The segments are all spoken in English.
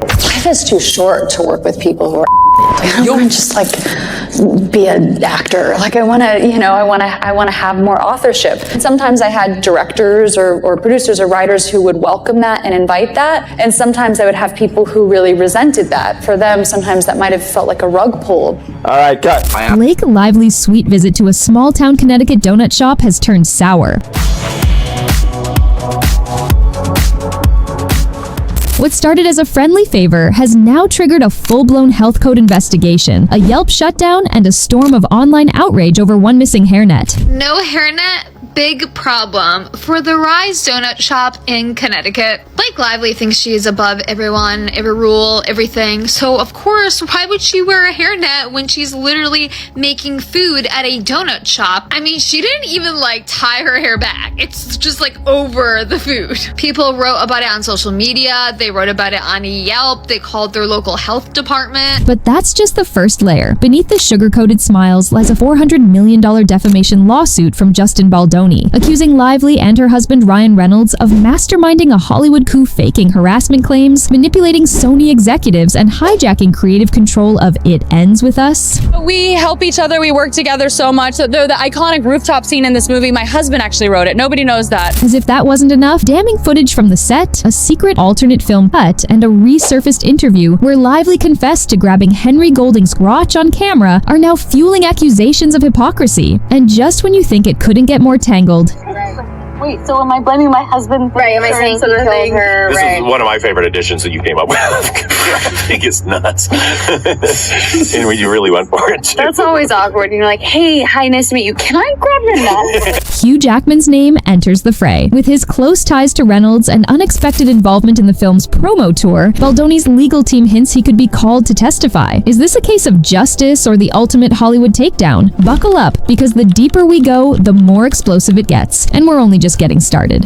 Life is too short to work with people who are I don't want to just like be an actor. Like I want to have more authorship. And sometimes I had directors or producers or writers who would welcome that and invite that. And sometimes I would have people who really resented that. For them, sometimes that might have felt like a rug pull. All right, cut. Blake Lively's sweet visit to a small-town Connecticut donut shop has turned sour. What started as a friendly favor has now triggered a full-blown health code investigation, a Yelp shutdown, and a storm of online outrage over one missing hairnet. No hairnet? Big problem for the Rise Donut Shop in Connecticut. Blake Lively thinks she is above everyone, every rule, everything. So of course, why would she wear a hairnet when she's literally making food at a donut shop? I mean, she didn't even like tie her hair back. It's just like over the food. People wrote about it on social media. They wrote about it on Yelp. They called their local health department. But that's just the first layer. Beneath the sugar-coated smiles lies a $400 million defamation lawsuit from Justin Baldoni, accusing Lively and her husband Ryan Reynolds of masterminding a Hollywood coup, faking harassment claims, manipulating Sony executives, and hijacking creative control of It Ends With Us. We help each other, we work together so much. The iconic rooftop scene in this movie, my husband actually wrote it. Nobody knows that. As if that wasn't enough, damning footage from the set, a secret alternate film cut, and a resurfaced interview where Lively confessed to grabbing Henry Golding's crotch on camera are now fueling accusations of hypocrisy. And just when you think it couldn't get more tangled, wait, so am I blaming my husband? Right, am I saying he killed her? This Right. is one of my favorite additions that you came up with. I think it's nuts. And when you really went for it, too. That's always awkward. You're like, hey, hi, nice to meet you. Can I grab your nut? Hugh Jackman's name enters the fray. With his close ties to Reynolds and unexpected involvement in the film's promo tour, Baldoni's legal team hints he could be called to testify. Is this a case of justice or the ultimate Hollywood takedown? Buckle up, because the deeper we go, the more explosive it gets. And we're only just getting started.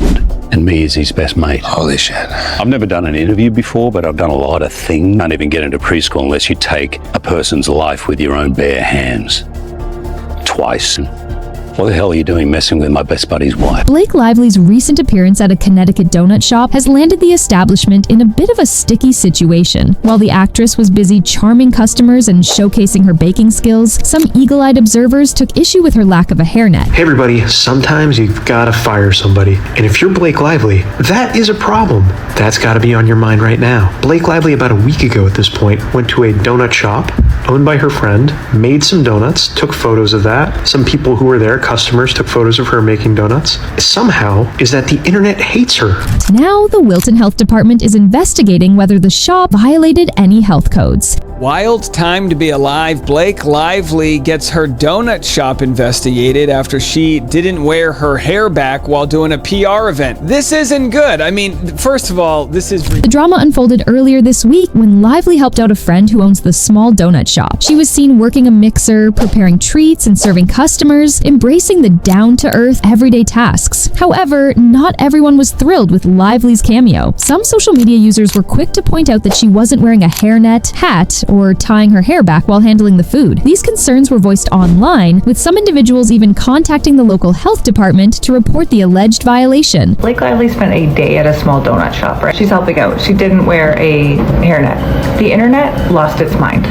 And me is his best mate. Holy shit. I've never done an interview before, but I've done a lot of things. Can't even get into preschool unless you take a person's life with your own bare hands. Twice. What the hell are you doing messing with my best buddy's wife? Blake Lively's recent appearance at a Connecticut donut shop has landed the establishment in a bit of a sticky situation. While the actress was busy charming customers and showcasing her baking skills, some eagle-eyed observers took issue with her lack of a hairnet. Hey everybody, sometimes you've gotta fire somebody. And if you're Blake Lively, that is a problem. That's gotta be on your mind right now. Blake Lively, about a week ago at this point, went to a donut shop owned by her friend, made some donuts, took photos of that. Some people who were there, customers, took photos of her making donuts. Somehow, is that the internet hates her. Now, the Wilton Health Department is investigating whether the shop violated any health codes. Wild time to be alive. Blake Lively gets her donut shop investigated after she didn't wear her hair back while doing a PR event. This isn't good. I mean, first of all, this is... The drama unfolded earlier this week when Lively helped out a friend who owns the small donut shop. She was seen working a mixer, preparing treats, and serving customers, embracing the down-to-earth, everyday tasks. However, not everyone was thrilled with Lively's cameo. Some social media users were quick to point out that she wasn't wearing a hairnet, hat, or tying her hair back while handling the food. These concerns were voiced online, with some individuals even contacting the local health department to report the alleged violation. Blake Lively spent a day at a small donut shop, right? She's helping out. She didn't wear a hairnet. The internet lost its mind.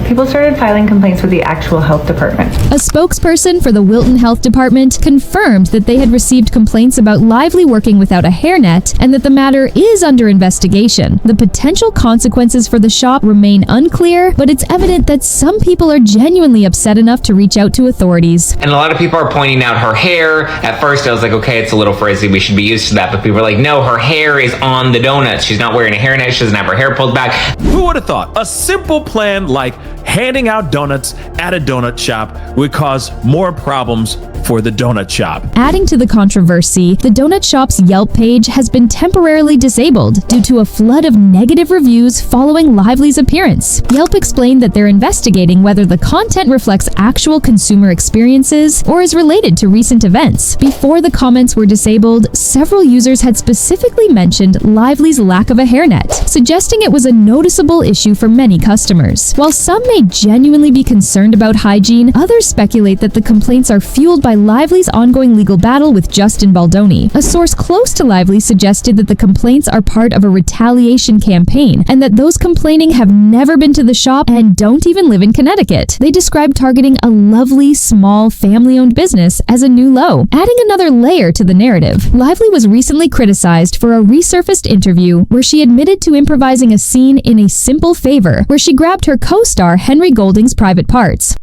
People started filing complaints with the actual health department. A spokesperson for the Wilton Health Department confirmed that they had received complaints about Lively working without a hairnet and that the matter is under investigation. The potential consequences for the shop remain unclear, but it's evident that some people are genuinely upset enough to reach out to authorities. And a lot of people are pointing out her hair. At first I was like, okay, it's a little frizzy, we should be used to that. But people are like, no, her hair is on the donuts. She's not wearing a hairnet. She doesn't have her hair pulled back. Who would have thought a simple plan like handing out donuts at a donut shop would cause more problems for the donut shop? Adding to the controversy, the donut shop's Yelp page has been temporarily disabled due to a flood of negative reviews following Lively's appearance. Yelp explained that they're investigating whether the content reflects actual consumer experiences or is related to recent events. Before the comments were disabled, several users had specifically mentioned Lively's lack of a hairnet, suggesting it was a noticeable issue for many customers. While some may genuinely be concerned about hygiene, others speculate that the complaints are fueled by Lively's ongoing legal battle with Justin Baldoni. A source close to Lively suggested that the complaints are part of a retaliation campaign, and that those complaining have never been to the shop and don't even live in Connecticut. They described targeting a lovely, small, family-owned business as a new low, adding another layer to the narrative. Lively was recently criticized for a resurfaced interview where she admitted to improvising a scene in A Simple Favor, where she grabbed her co-star Henry Golding's private parts.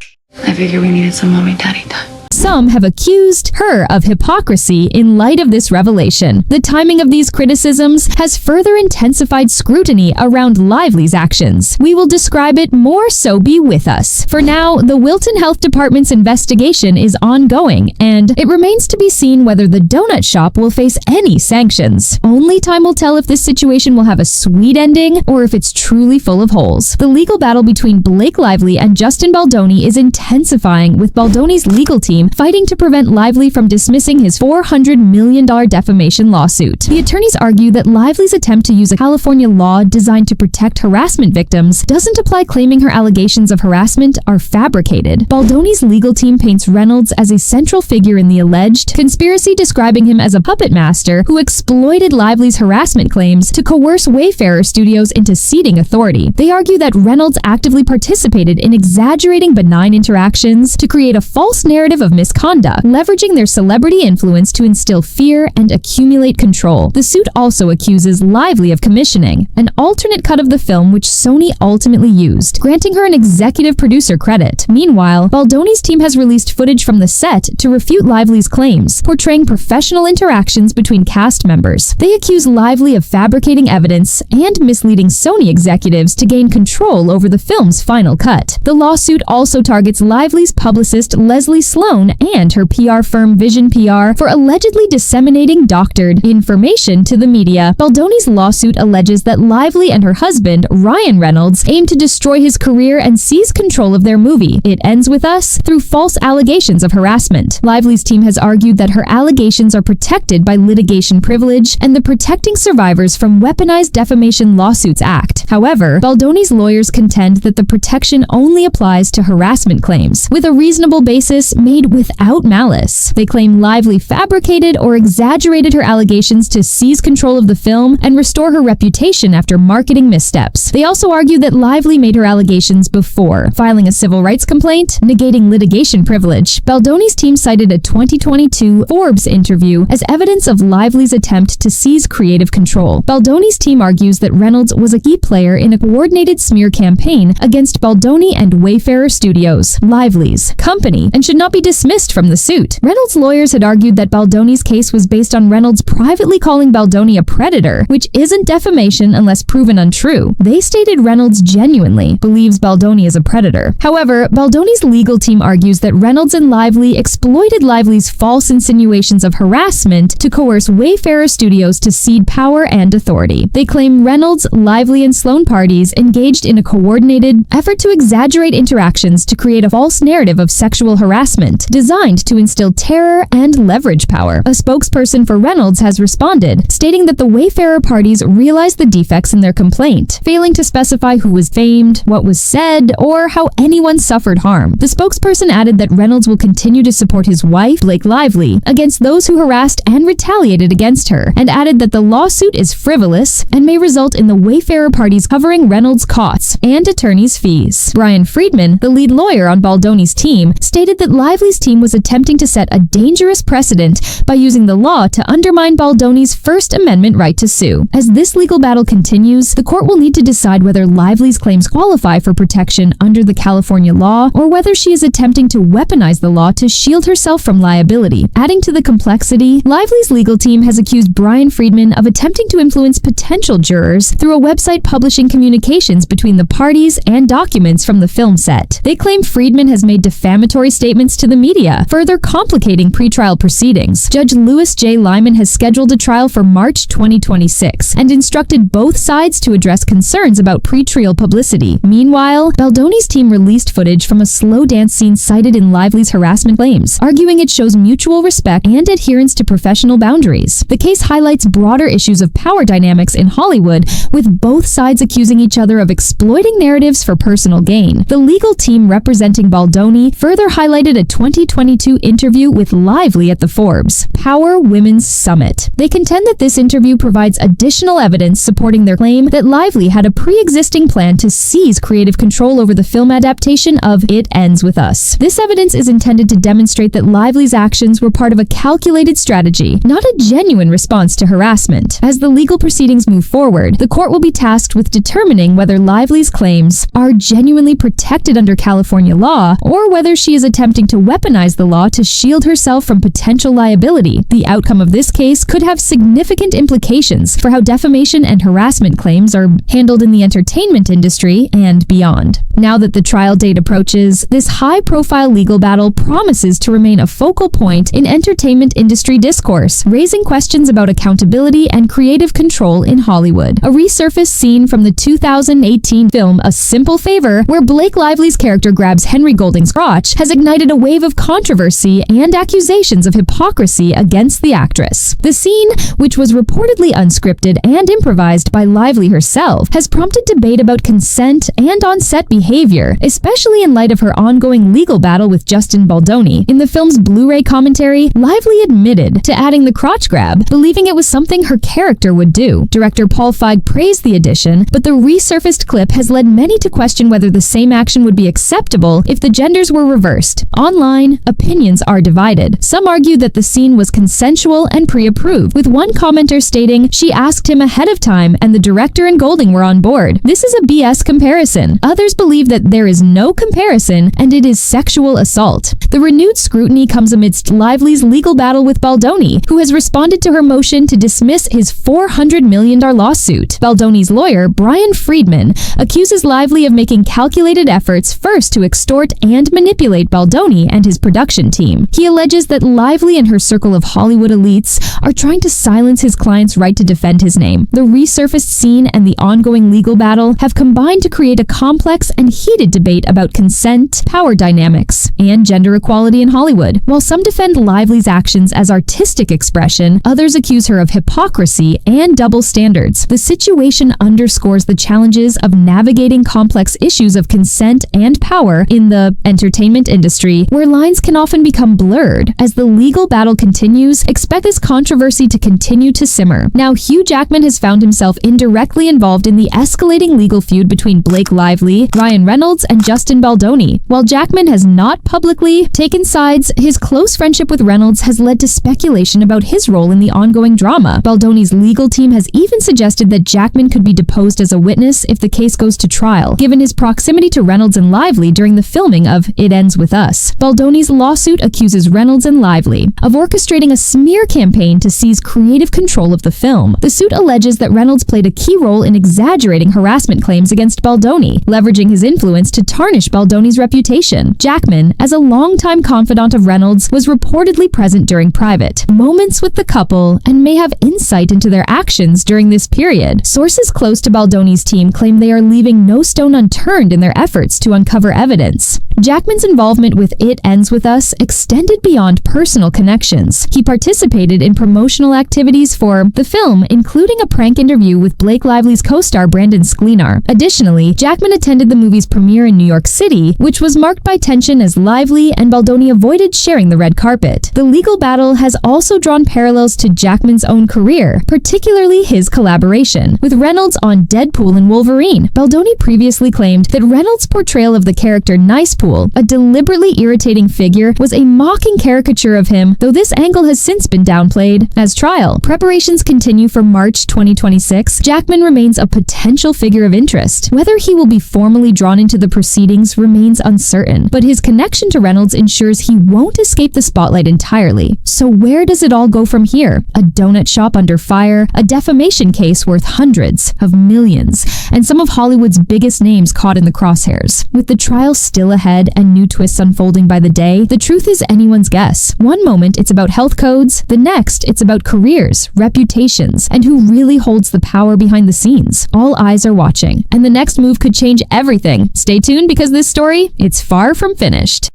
I figured we needed some mommy-daddy time. Some have accused her of hypocrisy in light of this revelation. The timing of these criticisms has further intensified scrutiny around Lively's actions. We will describe it more, so be with us. For now, the Wilton Health Department's investigation is ongoing, and it remains to be seen whether the donut shop will face any sanctions. Only time will tell if this situation will have a sweet ending or if it's truly full of holes. The legal battle between Blake Lively and Justin Baldoni is intensifying, with Baldoni's legal team fighting to prevent Lively from dismissing his $400 million defamation lawsuit. The attorneys argue that Lively's attempt to use a California law designed to protect harassment victims doesn't apply, claiming her allegations of harassment are fabricated. Baldoni's legal team paints Reynolds as a central figure in the alleged conspiracy, describing him as a puppet master who exploited Lively's harassment claims to coerce Wayfarer Studios into ceding authority. They argue that Reynolds actively participated in exaggerating benign interactions to create a false narrative of misconduct, leveraging their celebrity influence to instill fear and accumulate control. The suit also accuses Lively of commissioning an alternate cut of the film, which Sony ultimately used, granting her an executive producer credit. Meanwhile, Baldoni's team has released footage from the set to refute Lively's claims, portraying professional interactions between cast members. They accuse Lively of fabricating evidence and misleading Sony executives to gain control over the film's final cut. The lawsuit also targets Lively's publicist Leslie Sloan and her PR firm Vision PR for allegedly disseminating doctored information to the media. Baldoni's lawsuit alleges that Lively and her husband, Ryan Reynolds, aim to destroy his career and seize control of their movie, It Ends With Us, through false allegations of harassment. Lively's team has argued that her allegations are protected by litigation privilege and the Protecting Survivors from Weaponized Defamation Lawsuits Act. However, Baldoni's lawyers contend that the protection only applies to harassment claims, with a reasonable basis made without malice. They claim Lively fabricated or exaggerated her allegations to seize control of the film and restore her reputation after marketing missteps. They also argue that Lively made her allegations before filing a civil rights complaint, negating litigation privilege. Baldoni's team cited a 2022 Forbes interview as evidence of Lively's attempt to seize creative control. Baldoni's team argues that Reynolds was a key player in a coordinated smear campaign against Baldoni and Wayfarer Studios, Lively's company, and should not be dismissed from the suit. Reynolds' lawyers had argued that Baldoni's case was based on Reynolds privately calling Baldoni a predator, which isn't defamation unless proven untrue. They stated Reynolds genuinely believes Baldoni is a predator. However, Baldoni's legal team argues that Reynolds and Lively exploited Lively's false insinuations of harassment to coerce Wayfarer Studios to cede power and authority. They claim Reynolds, Lively, and Sloan parties engaged in a coordinated effort to exaggerate interactions to create a false narrative of sexual harassment, designed to instill terror and leverage power. A spokesperson for Reynolds has responded, stating that the Wayfarer parties realized the defects in their complaint, failing to specify who was famed, what was said, or how anyone suffered harm. The spokesperson added that Reynolds will continue to support his wife, Blake Lively, against those who harassed and retaliated against her, and added that the lawsuit is frivolous and may result in the Wayfarer parties covering Reynolds' costs and attorneys' fees. Brian Friedman, the lead lawyer on Baldoni's team, stated that Lively's team was attempting to set a dangerous precedent by using the law to undermine Baldoni's First Amendment right to sue. As this legal battle continues, the court will need to decide whether Lively's claims qualify for protection under the California law, or whether she is attempting to weaponize the law to shield herself from liability. Adding to the complexity, Lively's legal team has accused Brian Friedman of attempting to influence potential jurors through a website publishing communications between the parties and documents from the film set. They claim Friedman has made defamatory statements to the media, further complicating pretrial proceedings. Judge Louis J. Lyman has scheduled a trial for March 2026 and instructed both sides to address concerns about pretrial publicity. Meanwhile, Baldoni's team released footage from a slow dance scene cited in Lively's harassment claims, arguing it shows mutual respect and adherence to professional boundaries. The case highlights broader issues of power dynamics in Hollywood, with both sides accusing each other of exploiting narratives for personal gain. The legal team representing Baldoni further highlighted a 2022 interview with Lively at the Forbes Power Women's Summit. They contend that this interview provides additional evidence supporting their claim that Lively had a pre-existing plan to seize creative control over the film adaptation of It Ends With Us. This evidence is intended to demonstrate that Lively's actions were part of a calculated strategy, not a genuine response to harassment. As the legal proceedings move forward, the court will be tasked with determining whether Lively's claims are genuinely protected under California law, or whether she is attempting to weaponize the law to shield herself from potential liability. The outcome of this case could have significant implications for how defamation and harassment claims are handled in the entertainment industry and beyond. Now that the trial date approaches, this high-profile legal battle promises to remain a focal point in entertainment industry discourse, raising questions about accountability and creative control in Hollywood. A resurfaced scene from the 2018 film A Simple Favor, where Blake Lively's character grabs Henry Golding's crotch, has ignited a wave of controversy and accusations of hypocrisy against the actress. The scene, which was reportedly unscripted and improvised by Lively herself, has prompted debate about consent and on-set behavior, especially in light of her ongoing legal battle with Justin Baldoni. In the film's Blu-ray commentary, Lively admitted to adding the crotch grab, believing it was something her character would do. Director Paul Feig praised the addition, but the resurfaced clip has led many to question whether the same action would be acceptable if the genders were reversed. Online, opinions are divided. Some argue that the scene was consensual and pre-approved, with one commenter stating she asked him ahead of time and the director and Golding were on board. This is a BS comparison. Others believe that there is no comparison and it is sexual assault. The renewed scrutiny comes amidst Lively's legal battle with Baldoni, who has responded to her motion to dismiss his $400 million lawsuit. Baldoni's lawyer, Brian Friedman, accuses Lively of making calculated efforts first to extort and manipulate Baldoni and his production team. He alleges that Lively and her circle of Hollywood elites are trying to silence his client's right to defend his name. The resurfaced scene and the ongoing legal battle have combined to create a complex and heated debate about consent, power dynamics, and gender equality in Hollywood. While some defend Lively's actions as artistic expression, others accuse her of hypocrisy and double standards. The situation underscores the challenges of navigating complex issues of consent and power in the entertainment industry, where lines can often become blurred. As the legal battle continues, expect this controversy to continue to simmer. Now, Hugh Jackman has found himself indirectly involved in the escalating legal feud between Blake Lively, Ryan Reynolds, and Justin Baldoni. While Jackman has not publicly taken sides, his close friendship with Reynolds has led to speculation about his role in the ongoing drama. Baldoni's legal team has even suggested that Jackman could be deposed as a witness if the case goes to trial, given his proximity to Reynolds and Lively during the filming of It Ends With Us. Baldoni's lawsuit accuses Reynolds and Lively of orchestrating a smear campaign to seize creative control of the film. The suit alleges that Reynolds played a key role in exaggerating harassment claims against Baldoni, leveraging his influence to tarnish Baldoni's reputation. Jackman, as a longtime confidant of Reynolds, was reportedly present during private moments with the couple and may have insight into their actions during this period. Sources close to Baldoni's team claim they are leaving no stone unturned in their efforts to uncover evidence. Jackman's involvement with It Ends With Us extended beyond personal connections. He participated in promotional activities for the film, including a prank interview with Blake Lively's co-star Brandon Sklenar. Additionally, Jackman attended the movie's premiere in New York City, which was marked by tension as Lively and Baldoni avoided sharing the red carpet. The legal battle has also drawn parallels to Jackman's own career, particularly his collaboration with Reynolds on Deadpool and Wolverine. Baldoni previously claimed that Reynolds' portrayal of the character Nicepool, a deliberately irritating figure, was a mocking caricature of him, though this angle has since been downplayed. As trial preparations continue for March 2026, Jackman remains a potential figure of interest. Whether he will be formally drawn into the proceedings remains uncertain, but his connection to Reynolds ensures he won't escape the spotlight entirely. So where does it all go from here? A donut shop under fire, a defamation case worth hundreds of millions, and some of Hollywood's biggest names caught in the crosshairs. With the trial still ahead and new twists unfolding by the the day, the truth is anyone's guess. One moment it's about health codes, the next it's about careers, reputations, and who really holds the power behind the scenes. All eyes are watching, and the next move could change everything. Stay tuned because this story, it's far from finished.